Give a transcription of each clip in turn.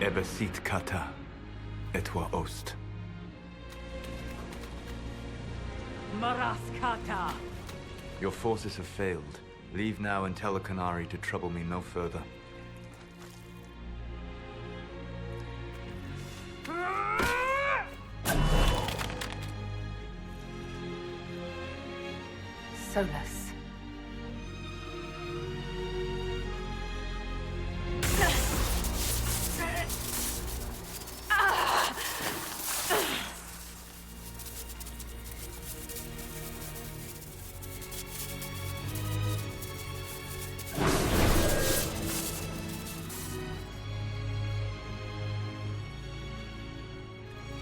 Ebesit kata, etwa ost. Maraskata! Your forces have failed. Leave now and tell the Canary to trouble me no further. Solas.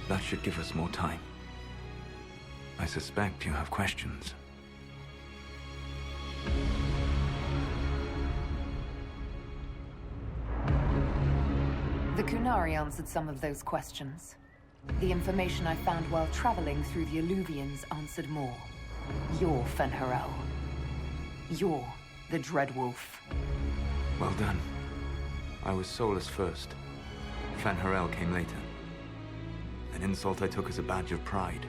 That should give us more time. I suspect you have questions. The Kunari answered some of those questions. The information I found while traveling through the Alluvians answered more. You're Fen'Harel. You're the Dreadwolf. Well done. I was Solas first. Fen'Harel came later. An insult I took as a badge of pride.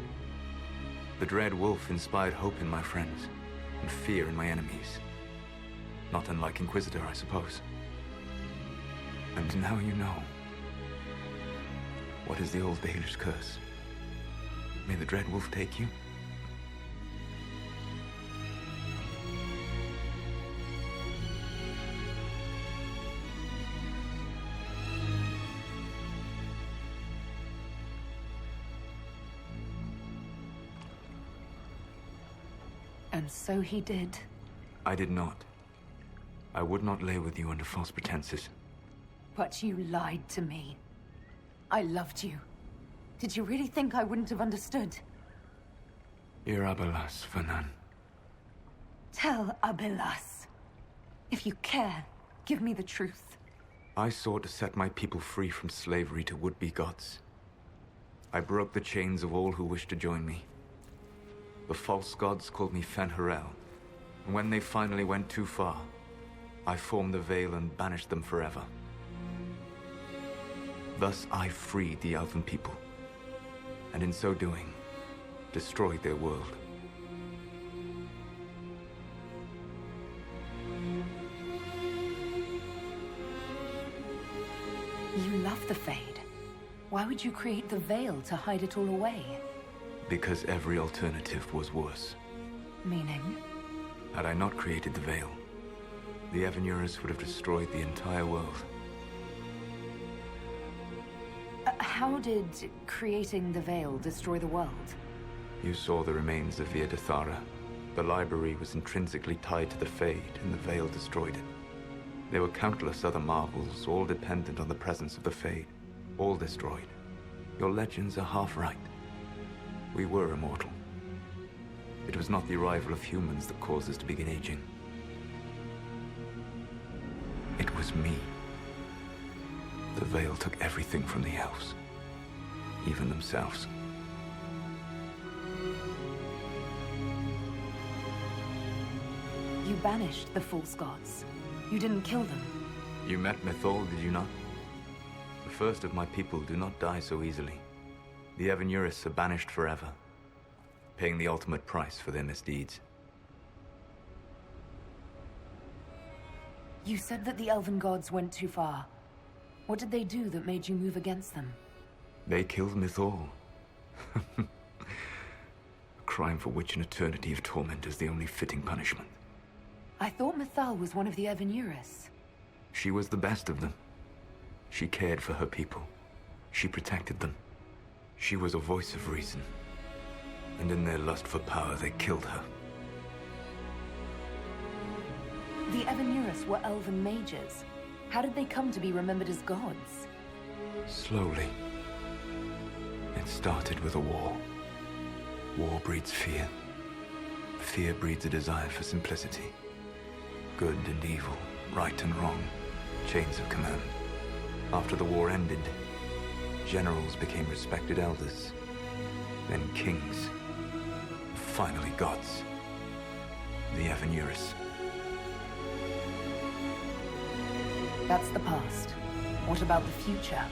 The Dread Wolf inspired hope in my friends, and fear in my enemies. Not unlike Inquisitor, I suppose. And now you know. What is the old Baelish curse? May the Dread Wolf take you? And so he did. I did not. I would not lay with you under false pretenses. But you lied to me. I loved you. Did you really think I wouldn't have understood? Irabelas, Fanan. Tell Abelas. If you care, give me the truth. I sought to set my people free from slavery to would-be gods. I broke the chains of all who wished to join me. The false gods called me Fen'Harel, and when they finally went too far, I formed the Veil and banished them forever. Thus I freed the Elven people, and in so doing, destroyed their world. You love the Fade. Why would you create the Veil to hide it all away? Because every alternative was worse. Meaning? Had I not created the Veil, the Evenuris would have destroyed the entire world. How did creating the Veil destroy the world? You saw the remains of Via de Thara. The library was intrinsically tied to the Fade, and the Veil destroyed it. There were countless other marvels, all dependent on the presence of the Fade, all destroyed. Your legends are half right. We were immortal. It was not the arrival of humans that caused us to begin aging. It was me. The Veil took everything from the elves, even themselves. You banished the false gods. You didn't kill them. You met Mythol, did you not? The first of my people do not die so easily. The Evenuris are banished forever, paying the ultimate price for their misdeeds. You said that the Elven gods went too far. What did they do that made you move against them? They killed Mythol. A crime for which an eternity of torment is the only fitting punishment. I thought Mythal was one of the Evenuris. She was the best of them. She cared for her people. She protected them. She was a voice of reason. And in their lust for power, they killed her. The Evenuris were Elven mages. How did they come to be remembered as gods? Slowly. It started with a war. War breeds fear. Fear breeds a desire for simplicity. Good and evil, right and wrong, chains of command. After the war ended, generals became respected elders, then kings, finally gods. The Evenuris. That's the past. What about the future?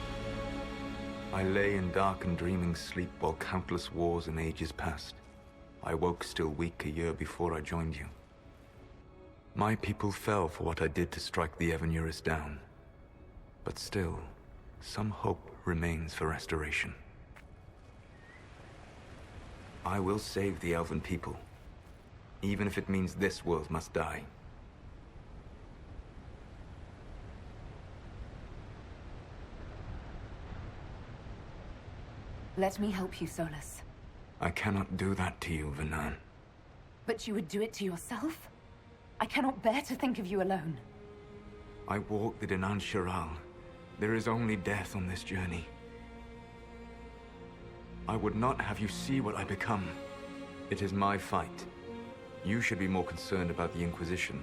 I lay in dark and dreaming sleep while countless wars and ages passed. I woke still weak a year before I joined you. My people fell for what I did to strike the Evenuris down. But still, some hope remains for restoration. I will save the Elven people, even if it means this world must die. Let me help you, Solas. I cannot do that to you, Vanan. But you would do it to yourself? I cannot bear to think of you alone. I walk the Dinan Shiral. There is only death on this journey. I would not have you see what I become. It is my fight. You should be more concerned about the Inquisition.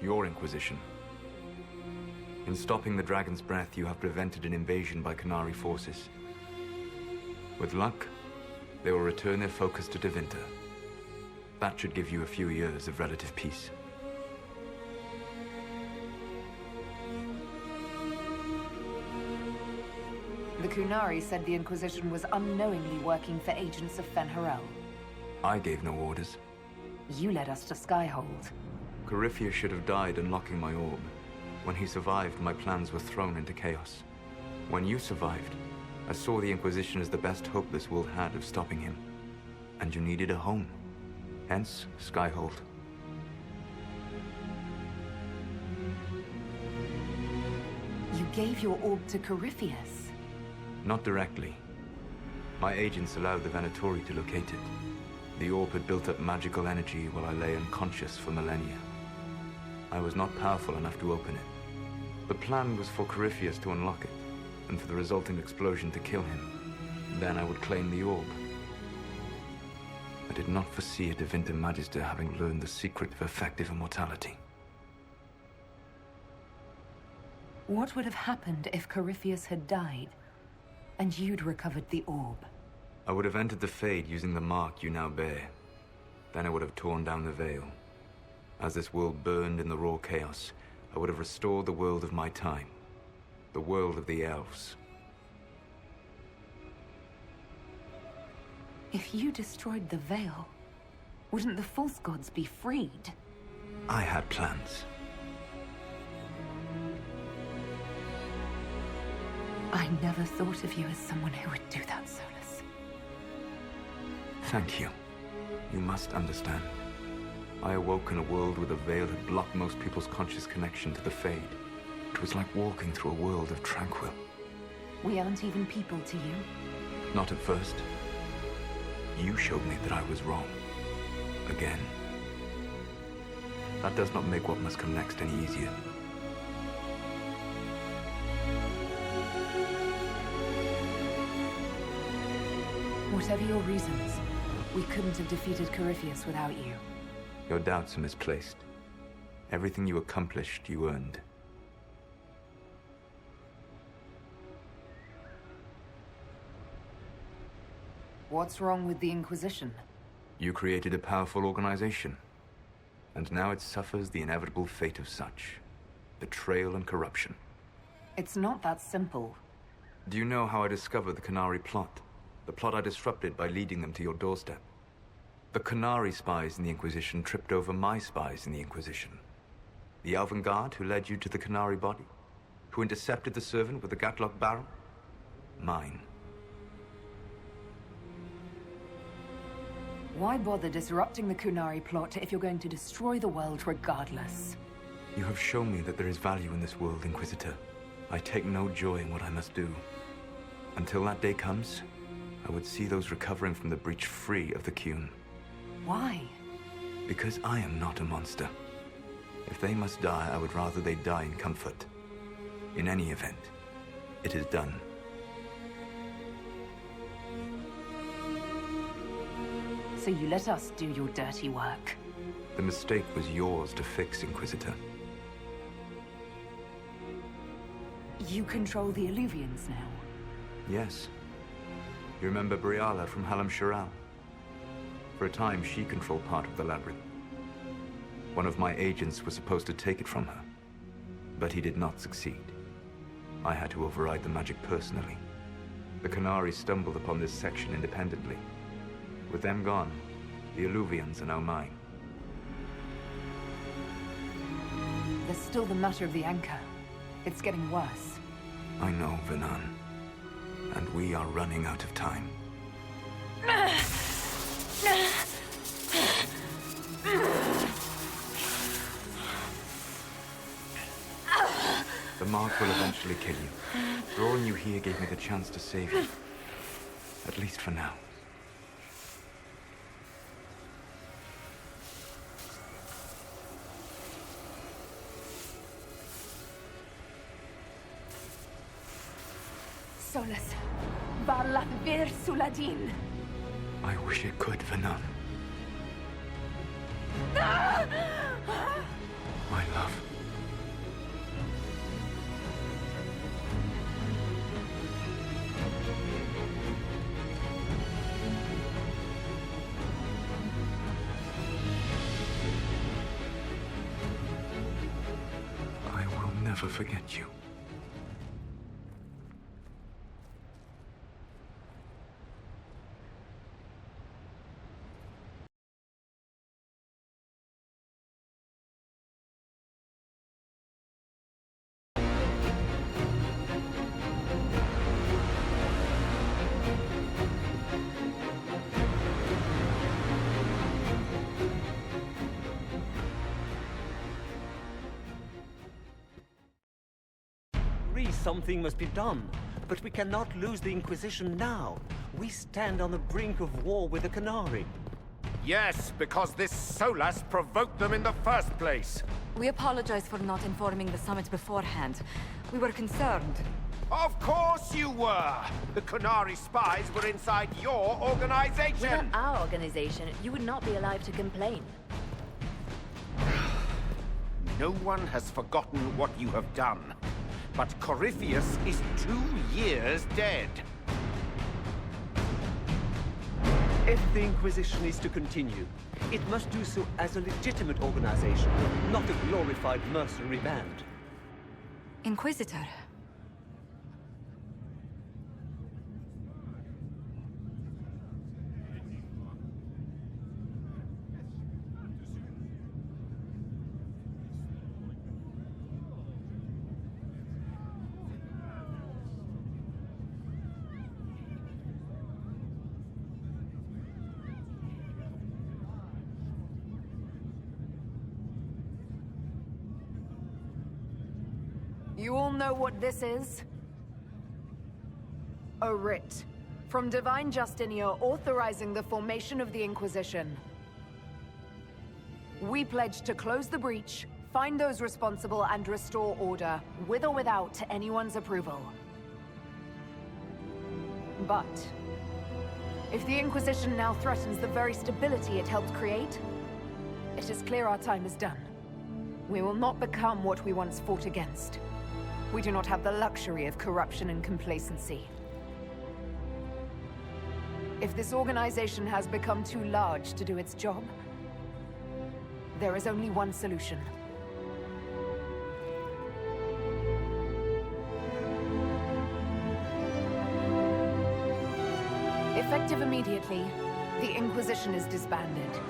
Your Inquisition. In stopping the Dragon's Breath, you have prevented an invasion by Qunari forces. With luck, they will return their focus to Tevinter. That should give you a few years of relative peace. The Qunari said the Inquisition was unknowingly working for agents of Fen'Harel. I gave no orders. You led us to Skyhold. Corypheus should have died unlocking my orb. When he survived, my plans were thrown into chaos. When you survived, I saw the Inquisition as the best hope this world had of stopping him. And you needed a home. Hence, Skyhold. You gave your orb to Corypheus? Not directly. My agents allowed the Venatori to locate it. The orb had built up magical energy while I lay unconscious for millennia. I was not powerful enough to open it. The plan was for Corypheus to unlock it, and for the resulting explosion to kill him. Then I would claim the orb. I did not foresee a Tevinter Magister having learned the secret of effective immortality. What would have happened if Corypheus had died, and you'd recovered the orb? I would have entered the Fade using the mark you now bear. Then I would have torn down the veil. As this world burned in the raw chaos, I would have restored the world of my time. The world of the elves. If you destroyed the veil, wouldn't the false gods be freed? I had plans. I never thought of you as someone who would do that, Solas. Thank you. You must understand. I awoke in a world where the veil had blocked most people's conscious connection to the Fade. It was like walking through a world of tranquil. We aren't even people to you. Not at first. You showed me that I was wrong. Again. That does not make what must come next any easier. Whatever your reasons, we couldn't have defeated Corypheus without you. Your doubts are misplaced. Everything you accomplished, you earned. What's wrong with the Inquisition? You created a powerful organization. And now it suffers the inevitable fate of such. Betrayal and corruption. It's not that simple. Do you know how I discovered the Qunari plot? The plot I disrupted by leading them to your doorstep. The Qunari spies in the Inquisition tripped over my spies in the Inquisition. The Elven guard who led you to the Qunari body? Who intercepted the servant with the Gatlock barrel? Mine. Why bother disrupting the Qunari plot if you're going to destroy the world regardless? You have shown me that there is value in this world, Inquisitor. I take no joy in what I must do. Until that day comes, I would see those recovering from the breach free of the Qun. Why? Because I am not a monster. If they must die, I would rather they die in comfort. In any event, it is done. So you let us do your dirty work? The mistake was yours to fix, Inquisitor. You control the Illuvians now? Yes. You remember Briala from Halam Shiral? For a time, she controlled part of the labyrinth. One of my agents was supposed to take it from her, but he did not succeed. I had to override the magic personally. The Qunari stumbled upon this section independently. With them gone, the Illuvians are now mine. There's still the matter of the anchor. It's getting worse. I know, Venan. And we are running out of time. The mark will eventually kill you. Drawing you here gave me the chance to save you. At least for now. Solas. Varlat vir Suladin. I wish it could, Venan. My love. I will never forget you. Something must be done, but we cannot lose the Inquisition now. We stand on the brink of war with the Qunari. Yes, because this Solas provoked them in the first place. We apologize for not informing the summit beforehand. We were concerned. Of course you were! The Qunari spies were inside your organization! Without our organization, you would not be alive to complain. No one has forgotten what you have done. But Corypheus is 2 years dead. If the Inquisition is to continue, it must do so as a legitimate organization, not a glorified mercenary band. Inquisitor. You all know what this is? A writ from Divine Justinia authorizing the formation of the Inquisition. We pledge to close the breach, find those responsible, and restore order, with or without anyone's approval. But if the Inquisition now threatens the very stability it helped create, it is clear our time is done. We will not become what we once fought against. We do not have the luxury of corruption and complacency. If this organization has become too large to do its job, there is only one solution. Effective immediately, the Inquisition is disbanded.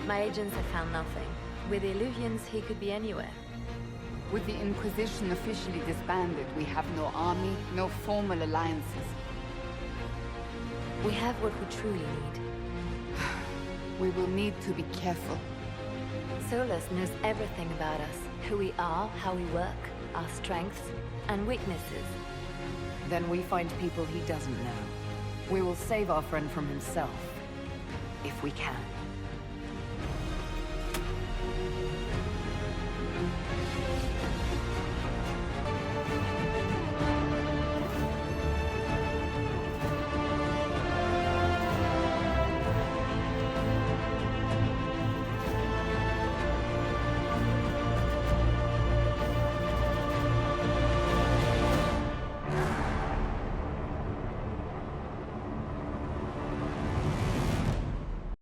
My agents have found nothing. With the Illuvians, he could be anywhere. With the Inquisition officially disbanded, we have no army, no formal alliances. We have what we truly need. We will need to be careful. Solas knows everything about us. Who we are, how we work, our strengths and weaknesses. Then we find people he doesn't know. We will save our friend from himself. If we can.